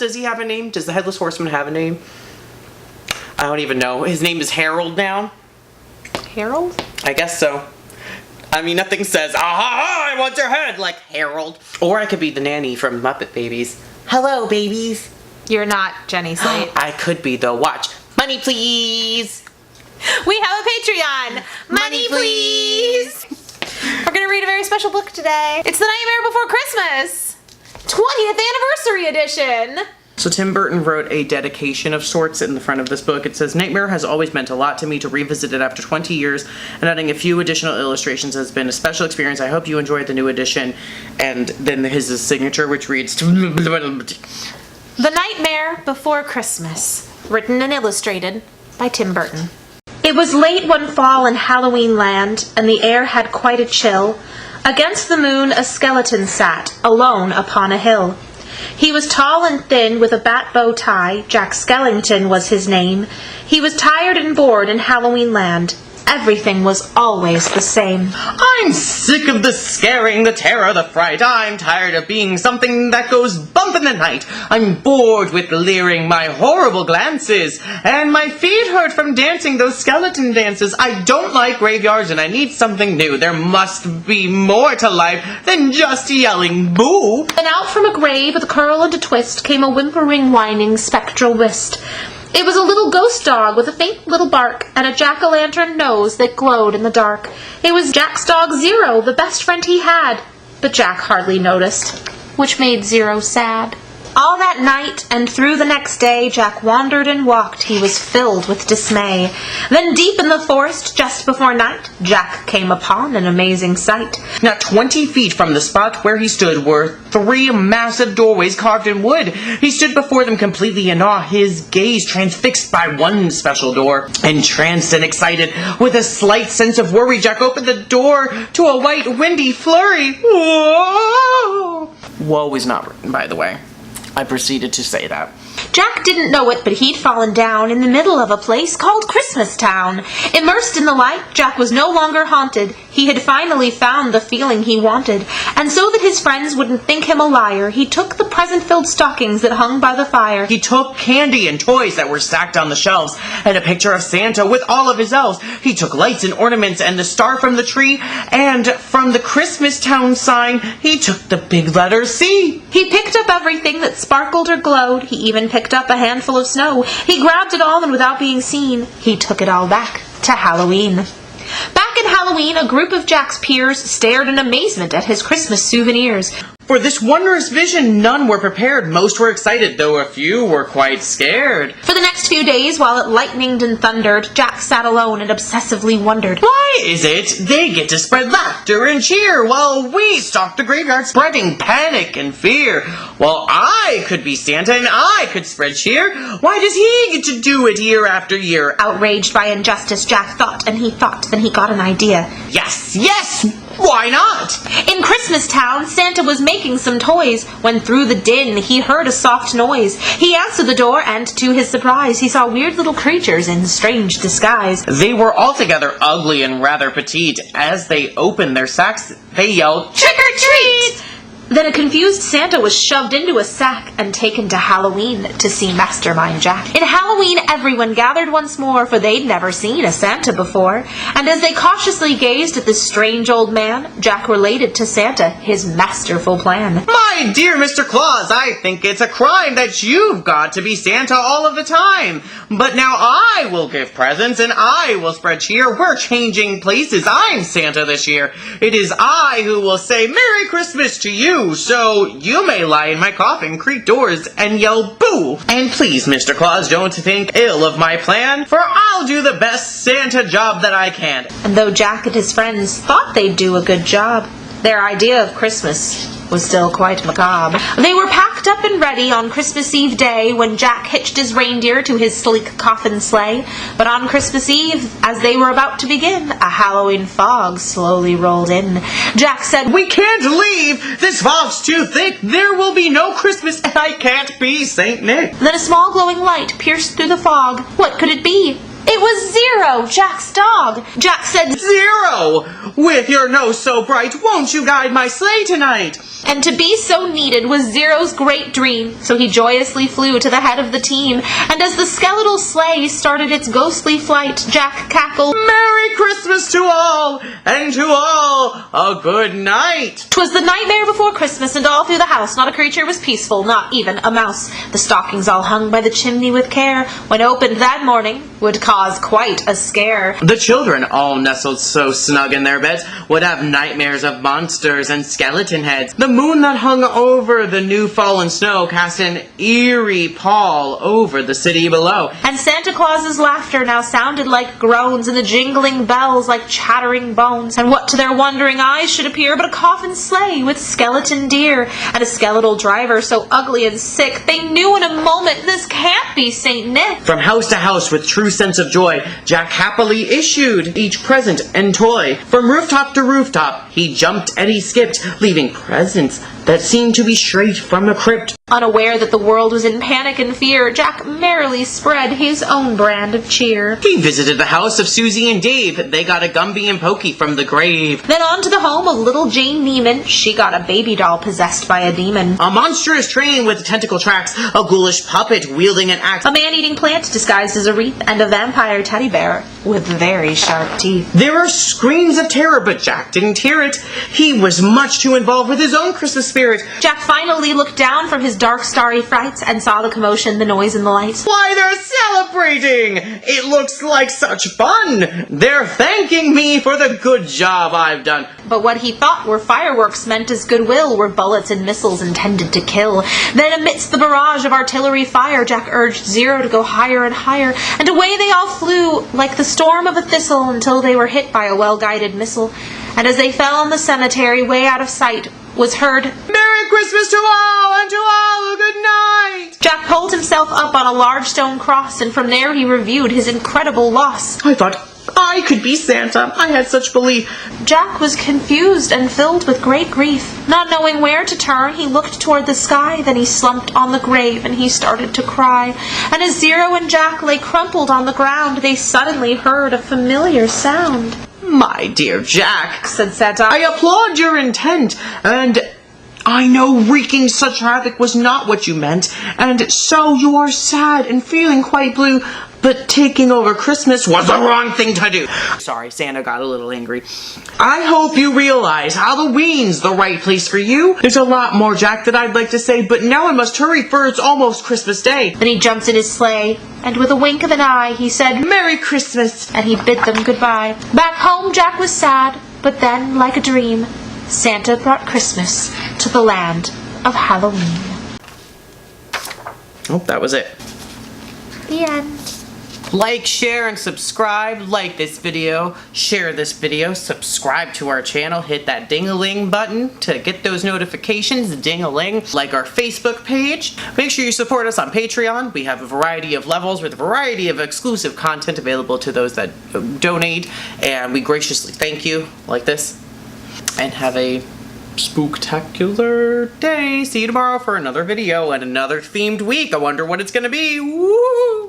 Does he have a name? Does the Headless Horseman have a name? I don't even know. His name is Harold now. Harold? I guess so. I mean, nothing says, "Ah, I want your head," like Harold. Or I could be the nanny from Muppet Babies. Hello, babies. You're not Jenny Slate. I could be, though. Watch. Money, please. We have a Patreon. Money, please. We're going to read a very special book today. It's The Nightmare Before Christmas. 20th Anniversary Edition. So Tim Burton wrote a dedication of sorts in the front of this book. It says, "Nightmare has always meant a lot to me. To revisit it after 20 years and adding a few additional illustrations has been a special experience. I hope you enjoyed the new edition." And then his signature, which reads, The Nightmare Before Christmas. Written and illustrated by Tim Burton. It was late one fall in Halloween land, and the air had quite a chill. Against the moon a skeleton sat, alone upon a hill. He was tall and thin, with a bat bow tie. Jack Skellington was his name. He was tired and bored in Halloween land. Everything was always the same. "I'm sick of the scaring, the terror, the fright. I'm tired of being something that goes bump in the night. I'm bored with leering my horrible glances, and my feet hurt from dancing those skeleton dances. I don't like graveyards, and I need something new. There must be more to life than just yelling boo." And out from a grave with a curl and a twist came a whimpering, whining, spectral whist. It was a little ghost dog with a faint little bark and a jack-o'-lantern nose that glowed in the dark. It was Jack's dog Zero, the best friend he had, but Jack hardly noticed, which made Zero sad. All that night and through the next day, Jack wandered and walked. He was filled with dismay. Then deep in the forest, just before night, Jack came upon an amazing sight. Not 20 feet from the spot where he stood were 3 massive doorways carved in wood. He stood before them completely in awe, his gaze transfixed by one special door. Entranced and excited, with a slight sense of worry, Jack opened the door to a white, windy flurry. Whoa! Whoa is not written, by the way. I proceeded to say that. Jack didn't know it, but he'd fallen down in the middle of a place called Christmas Town. Immersed in the light, Jack was no longer haunted. He had finally found the feeling he wanted. And so that his friends wouldn't think him a liar, he took the present-filled stockings that hung by the fire. He took candy and toys that were stacked on the shelves, and a picture of Santa with all of his elves. He took lights and ornaments and the star from the tree, and from the Christmas Town sign, he took the big letter C. He picked up everything that sparkled or glowed. He even picked up a handful of snow. He grabbed it all, and without being seen, he took it all back to Halloween. Back at Halloween, a group of Jack's peers stared in amazement at his Christmas souvenirs. For this wondrous vision, none were prepared. Most were excited, though a few were quite scared. For the next few days, while it lightened and thundered, Jack sat alone and obsessively wondered, why is it they get to spread laughter and cheer while we stalk the graveyard spreading panic and fear? Well, I could be Santa and I could spread cheer. Why does he get to do it year after year? Outraged by injustice, Jack thought, and he thought, then he got an idea. Yes, yes! Why not? In Christmas Town, Santa was making some toys, when through the din he heard a soft noise. He answered the door, and to his surprise, he saw weird little creatures in strange disguise. They were altogether ugly and rather petite. As they opened their sacks, they yelled, "Trick or treat!" Then a confused Santa was shoved into a sack and taken to Halloween to see Mastermind Jack. In Halloween, everyone gathered once more, for they'd never seen a Santa before. And as they cautiously gazed at this strange old man, Jack related to Santa his masterful plan. My dear Mr. Claus, I think it's a crime that you've got to be Santa all of the time. But now I will give presents and I will spread cheer. We're changing places. I'm Santa this year. It is I who will say Merry Christmas to you. So you may lie in my coffin, creak doors, and yell boo. And please, Mr. Claus, don't think ill of my plan, for I'll do the best Santa job that I can. And though Jack and his friends thought they'd do a good job, their idea of Christmas was still quite macabre. They were packed up and ready on Christmas Eve day when Jack hitched his reindeer to his sleek coffin sleigh. But on Christmas Eve, as they were about to begin, a Halloween fog slowly rolled in. Jack said, "We can't leave! This fog's too thick! There will be no Christmas, and I can't be Saint Nick!" Then a small glowing light pierced through the fog. What could it be? It was Zero, Jack's dog. Jack said, Zero! With your nose so bright, won't you guide my sleigh tonight? And to be so needed was Zero's great dream, so he joyously flew to the head of the team, and as the skeletal sleigh started its ghostly flight, Jack cackled, Merry Christmas to all, and to all a good night. 'Twas the nightmare before Christmas, and all through the house not a creature was peaceful, not even a mouse. The stockings all hung by the chimney with care, when opened that morning, would cause quite a scare. The children, all nestled so snug in their beds, would have nightmares of monsters and skeleton heads. The moon that hung over the new fallen snow cast an eerie pall over the city below. And Santa Claus's laughter now sounded like groans, and the jingling bells like chattering bones. And what to their wondering eyes should appear but a coffin sleigh with skeleton deer, and a skeletal driver so ugly and sick, they knew in a moment this can't be Saint Nick. From house to house with true sense of joy, Jack happily issued each present and toy. From rooftop to rooftop, he jumped and he skipped, leaving presents that seemed to be straight from a crypt. Unaware that the world was in panic and fear, Jack merrily spread his own brand of cheer. He visited the house of Susie and Dave. They got a Gumby and Pokey from the grave. Then on to the home of little Jane Neiman. She got a baby doll possessed by a demon. A monstrous train with tentacle tracks, a ghoulish puppet wielding an axe, A man-eating plant disguised as a wreath, and a vampire teddy bear with very sharp teeth. There were screams of terror, but Jack didn't hear it. He was much too involved with his own Christmas spirit. Jack finally looked down from his dark, starry frights and saw the commotion, the noise, and the lights. Why, they're celebrating! It looks like such fun! They're thanking me for the good job I've done. But what he thought were fireworks meant as goodwill were bullets and missiles intended to kill. Then amidst the barrage of artillery fire, Jack urged Zero to go higher and higher, and away they all flew like the storm of a thistle until they were hit by a well-guided missile. And as they fell in the cemetery way out of sight, was heard, Merry Christmas to all, and to all a good night! Jack pulled himself up on a large stone cross, and from there he reviewed his incredible loss. I thought I could be Santa. I had such belief. Jack was confused and filled with great grief. Not knowing where to turn, he looked toward the sky, then he slumped on the grave and he started to cry. And as Zero and Jack lay crumpled on the ground, they suddenly heard a familiar sound. My dear Jack, Said Santa, I applaud your intent, and I know wreaking such havoc was not what you meant, and so you are sad and feeling quite blue, but taking over Christmas was the wrong thing to do. Sorry, Santa got a little angry. I hope you realize Halloween's the right place for you. There's a lot more, Jack, that I'd like to say, but now I must hurry for it's almost Christmas Day. Then he jumped in his sleigh, and with a wink of an eye, he said, Merry Christmas. and he bid them goodbye. Back home, Jack was sad, but then, like a dream, Santa brought Christmas to the land of Halloween. Oh, that was it. The end. Like, share, and subscribe. Like this video, share this video, subscribe to our channel, hit that ding-a-ling button to get those notifications, ding-a-ling. Like our Facebook page. Make sure you support us on Patreon. We have a variety of levels with a variety of exclusive content available to those that donate, and we graciously thank you, like this. And have a spooktacular day. See you tomorrow for another video and another themed week. I wonder what it's gonna be. Woo!